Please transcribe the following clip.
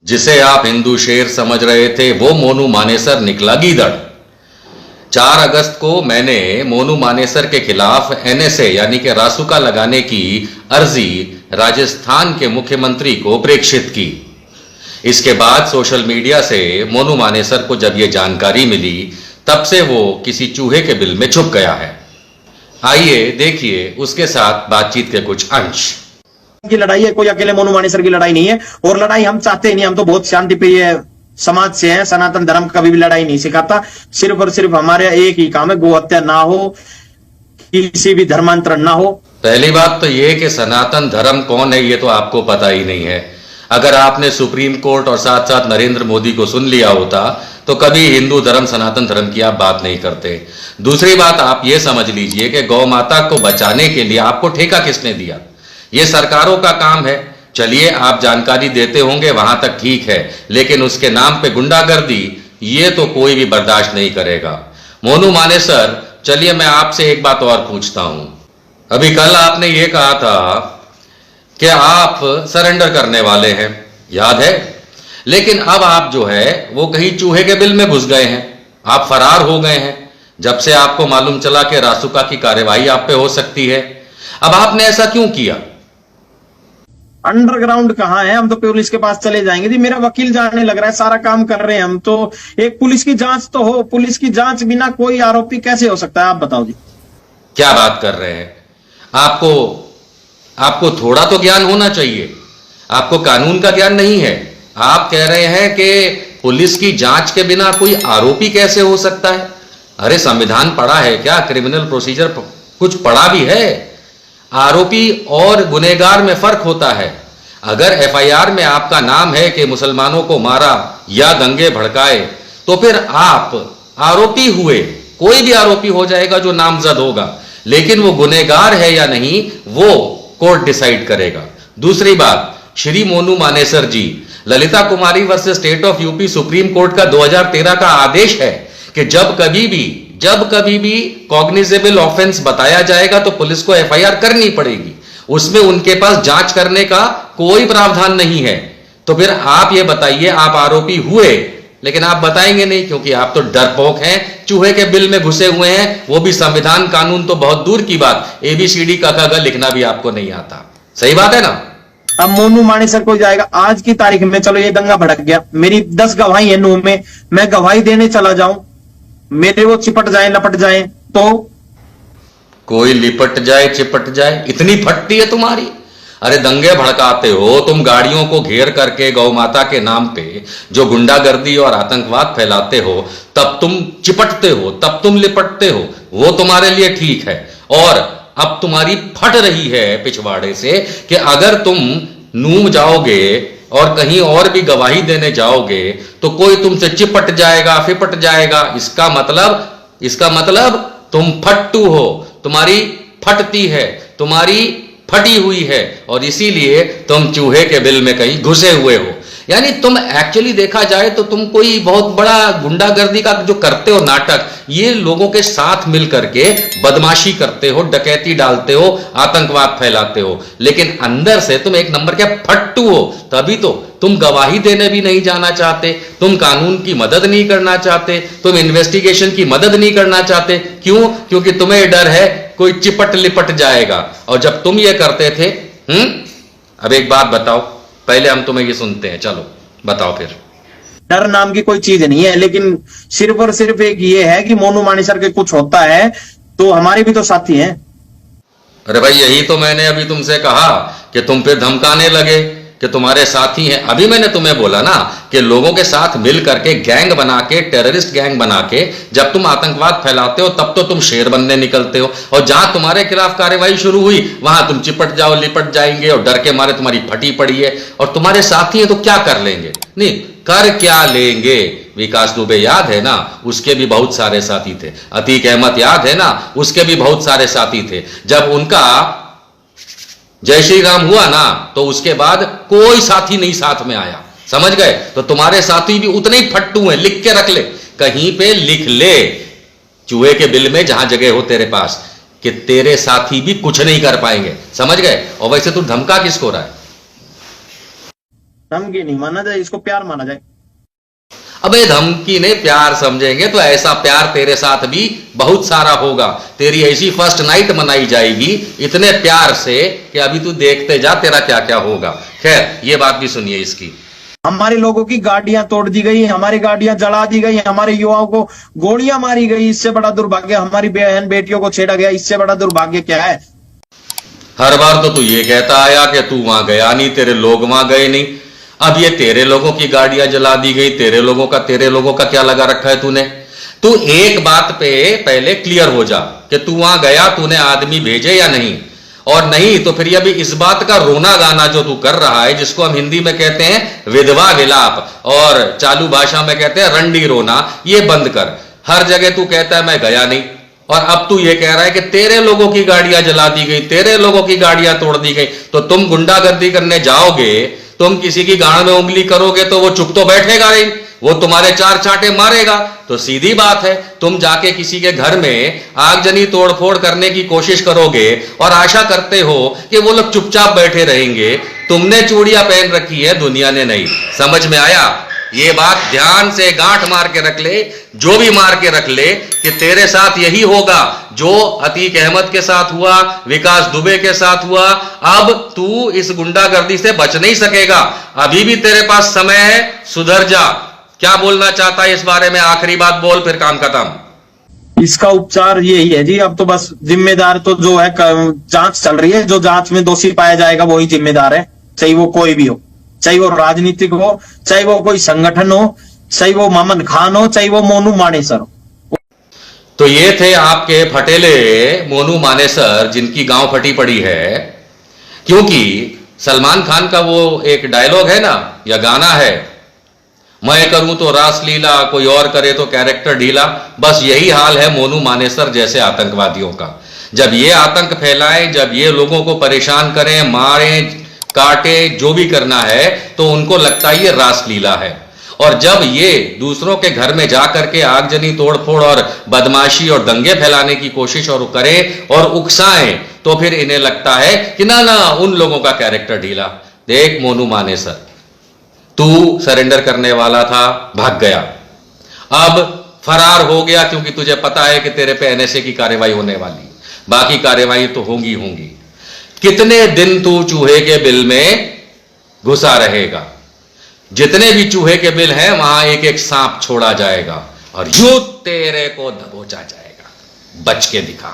जिसे आप हिंदू शेर समझ रहे थे वो मोनू मानेसर निकला गीदड़। 4 अगस्त को मैंने मोनू मानेसर के खिलाफ एनएसए यानी कि रासुका लगाने की अर्जी राजस्थान के मुख्यमंत्री को प्रेषित की। इसके बाद सोशल मीडिया से मोनू मानेसर को जब यह जानकारी मिली तब से वो किसी चूहे के बिल में छुप गया है। आइए देखिए उसके साथ बातचीत के कुछ अंश। की लड़ाई है, कोई अकेले मोनू मानेसर की लड़ाई नहीं है। और लड़ाई हम चाहते ही नहीं, हम तो बहुत शांति प्रिय समाज से हैं। सनातन धर्म कभी भी लड़ाई नहीं सिखाता। सिर्फ और सिर्फ हमारे एक ही काम है, गौ हत्या ना हो, किसी भी धर्मांतरण ना हो। पहली बात तो यह कि सनातन धर्म कौन है ये तो आपको पता ही नहीं है। अगर आपने सुप्रीम कोर्ट और साथ साथ नरेंद्र मोदी को सुन लिया होता तो कभी हिंदू धर्म सनातन धर्म की आप बात नहीं करते। दूसरी बात आप ये समझ लीजिए कि गौ माता को बचाने के लिए आपको ठेका किसने दिया? ये सरकारों का काम है। चलिए आप जानकारी देते होंगे वहां तक ठीक है, लेकिन उसके नाम पे गुंडागर्दी ये तो कोई भी बर्दाश्त नहीं करेगा। मोनू मानेसर, चलिए मैं आपसे एक बात और पूछता हूं। अभी कल आपने ये कहा था कि आप सरेंडर करने वाले हैं, याद है? लेकिन अब आप जो है वो कहीं चूहे के बिल में घुस गए हैं, आप फरार हो गए हैं जब से आपको मालूम चला कि रासुका की कार्यवाही आप पे हो सकती है। अब आपने ऐसा क्यों किया? अंडरग्राउंड कहाँ है? हम तो पुलिस के पास चले जाएंगे जी। मेरा वकील जाने लग रहा है, सारा काम कर रहे हैं हम तो। एक पुलिस की जांच तो हो, पुलिस की जांच बिना कोई आरोपी कैसे हो सकता है? आप बताओ जी। क्या बात कर रहे हैं? आपको थोड़ा तो ज्ञान होना चाहिए। आपको कानून का ज्ञान नहीं है। आप कह रहे हैं कि पुलिस की जांच के बिना कोई आरोपी कैसे हो सकता है? अरे संविधान पढ़ा है क्या? क्रिमिनल प्रोसीजर कुछ पढ़ा भी है? आरोपी और गुनहगार में फर्क होता है। अगर एफआईआर में आपका नाम है कि मुसलमानों को मारा या दंगे भड़काए तो फिर आप आरोपी हुए। कोई भी आरोपी हो जाएगा जो नामजद होगा, लेकिन वो गुनहगार है या नहीं वो कोर्ट डिसाइड करेगा। दूसरी बात, Shri Monu Manesar ji, Lalita Kumari versus state of UP Supreme Court का 2013 का आदेश है कि जब कभी भी कॉग्निजेबल ऑफेंस बताया जाएगा तो पुलिस को एफआईआर करनी पड़ेगी। उसमें उनके पास जांच करने का कोई प्रावधान नहीं है। तो फिर आप ये बताइए, आप आरोपी हुए लेकिन आप बताएंगे नहीं क्योंकि आप तो डरपोक हैं, चूहे के बिल में घुसे हुए हैं। वो भी संविधान कानून तो बहुत दूर की बात, एबीसीडी का ख लिखना भी आपको नहीं आता। सही बात है ना? अब मोनू मानेसर को जाएगा आज की तारीख में। चलो ये दंगा भड़क गया, मेरी 10 गवाही है नूह में, मैं गवाही देने चला जाऊं, मेरे वो चिपट जाए लपट जाए तो? कोई लिपट जाए चिपट जाए इतनी फटती है तुम्हारी? अरे दंगे भड़काते हो तुम, गाड़ियों को घेर करके गौ माता के नाम पे जो गुंडागर्दी और आतंकवाद फैलाते हो, तब तुम चिपटते हो, तब तुम लिपटते हो, वो तुम्हारे लिए ठीक है। और अब तुम्हारी फट रही है पिछवाड़े से कि अगर तुम नूम जाओगे और कहीं और भी गवाही देने जाओगे तो कोई तुमसे चिपट जाएगा, फिपट जाएगा। इसका मतलब तुम फट्टू हो, तुम्हारी फटती है, तुम्हारी फटी हुई है और इसीलिए तुम चूहे के बिल में कहीं घुसे हुए हो। यानी तुम एक्चुअली देखा जाए तो तुम कोई बहुत बड़ा गुंडागर्दी का जो करते हो नाटक, ये लोगों के साथ मिल करके बदमाशी करते हो, डकैती डालते हो, आतंकवाद फैलाते हो, लेकिन अंदर से तुम एक नंबर के फट्टू हो। तभी तो तुम गवाही देने भी नहीं जाना चाहते, तुम कानून की मदद नहीं करना चाहते, तुम इन्वेस्टिगेशन की मदद नहीं करना चाहते। क्यों? क्योंकि तुम्हें डर है कोई चिपट लिपट जाएगा। और जब तुम ये करते थे, अब एक बात बताओ, पहले हम तुम्हें ये सुनते हैं, चलो बताओ फिर। डर नाम की कोई चीज नहीं है, लेकिन सिर्फ और सिर्फ एक ये है कि मोनू मानेसर के कुछ होता है तो हमारे भी तो साथी हैं। अरे भाई यही तो मैंने अभी तुमसे कहा कि तुम फिर धमकाने लगे कि तुम्हारे साथी हैं। अभी मैंने तुम्हें बोला ना कि लोगों के साथ मिल करके गैंग बना के, टेररिस्ट गैंग बना के जब तुम आतंकवाद फैलाते हो तब तो तुम शेर बनने निकलते हो, और जहां तुम्हारे खिलाफ कार्रवाई शुरू हुई वहां तुम चिपट जाओ, लिपट जाएंगे और डर के मारे तुम्हारी फटी पड़ी है। और तुम्हारे साथी हैं तो क्या कर लेंगे? नहीं कर क्या लेंगे? विकास दुबे याद है ना, उसके भी बहुत सारे साथी थे। अतीक अहमद याद है ना, उसके भी बहुत सारे साथी थे। जब उनका जय श्री राम हुआ ना तो उसके बाद कोई साथी नहीं साथ में आया, समझ गए? तो तुम्हारे साथी भी उतने ही फट्टू हैं, लिख के रख ले, कहीं पे लिख ले चूहे के बिल में जहां जगह हो तेरे पास, कि तेरे साथी भी कुछ नहीं कर पाएंगे, समझ गए? और वैसे तू धमका किसको रहा है? धमकी नहीं माना जाए, इसको प्यार माना जाए। अबे धमकी ने प्यार समझेंगे तो ऐसा प्यार तेरे साथ भी बहुत सारा होगा। तेरी ऐसी फर्स्ट नाइट मनाई जाएगी इतने प्यार से कि अभी तू देखते जा तेरा क्या क्या होगा। खैर ये बात भी सुनिए इसकी। हमारे लोगों की गाड़ियां तोड़ दी गई, हमारी गाड़ियां जला दी गई, हमारे युवाओं को गोलियां मारी गई, इससे बड़ा दुर्भाग्य हमारी बहन बेटियों को छेड़ा गया, इससे बड़ा दुर्भाग्य क्या है? हर बार तो तू ये कहता आया कि तू वहां गया नहीं, तेरे लोग वहां गए नहीं। अब ये तेरे लोगों की गाड़ियां जला दी गई, तेरे लोगों का क्या लगा रखा है तूने? तू एक बात पे पहले क्लियर हो जा कि तू वहां गया, तूने आदमी भेजे या नहीं, और नहीं तो फिर ये भी इस बात का रोना गाना जो तू कर रहा है, जिसको हम हिंदी में कहते हैं विधवा विलाप और चालू भाषा में कहते हैं रंडी रोना, ये बंद कर। हर जगह तू कहता है मैं गया नहीं, और अब तू ये कह रहा है कि तेरे लोगों की गाड़ियां जला दी गई, तेरे लोगों की गाड़ियां तोड़ दी गई। तो तुम गुंडागर्दी करने जाओगे, तुम किसी की गांड में उंगली करोगे तो वो चुप तो बैठेगा नहीं, वो तुम्हारे चार चांटे मारेगा। तो सीधी बात है, तुम जाके किसी के घर में आगजनी तोड़फोड़ करने की कोशिश करोगे और आशा करते हो कि वो लोग चुपचाप बैठे रहेंगे। तुमने चूड़ियां पहन रखी है, दुनिया ने नहीं। समझ में आया? ये बात ध्यान से गांठ मार के रख ले, जो भी मार के रख ले कि तेरे साथ यही होगा जो अतीक अहमद के साथ हुआ, विकास दुबे के साथ हुआ। अब तू इस गुंडागर्दी से बच नहीं सकेगा, अभी भी तेरे पास समय है, सुधर जा। क्या बोलना चाहता है इस बारे में? आखिरी बात बोल, फिर काम खत्म। इसका उपचार यही है जी, अब तो बस जिम्मेदार तो जो है जांच चल रही है, जो जांच में दोषी पाया जाएगा वही जिम्मेदार है, चाहे वो कोई भी हो, चाहे वो राजनीतिक हो, चाहे वो कोई संगठन हो, चाहे वो मामन खान हो, चाहे वो मोनू मानेसर हो। तो ये थे आपके फटेले मोनू मानेसर, जिनकी गांव फटी पड़ी है। क्योंकि सलमान खान का वो एक डायलॉग है ना, या गाना है, मैं करूं तो रासलीला, कोई और करे तो कैरेक्टर ढीला। बस यही हाल है मोनू मानेसर जैसे आतंकवादियों का। जब ये आतंक फैलाएं, जब ये लोगों को परेशान करें, मारें, काटे, जो भी करना है, तो उनको लगता है ये रासलीला है। और जब ये दूसरों के घर में जाकर के आगजनी तोड़फोड़ और बदमाशी और दंगे फैलाने की कोशिश और करें और उकसाएं, तो फिर इन्हें लगता है कि ना ना उन लोगों का कैरेक्टर ढीला। देख मोनू मानेसर, तू सरेंडर करने वाला था, भाग गया, अब फरार हो गया, क्योंकि तुझे पता है कि तेरे पे एनएसए की कार्रवाई होने वाली, बाकी कार्रवाई तो होंगी होंगी। कितने दिन तू चूहे के बिल में घुसा रहेगा? जितने भी चूहे के बिल हैं वहां एक एक सांप छोड़ा जाएगा और यूं तेरे को दबोचा जाएगा। बच के दिखा।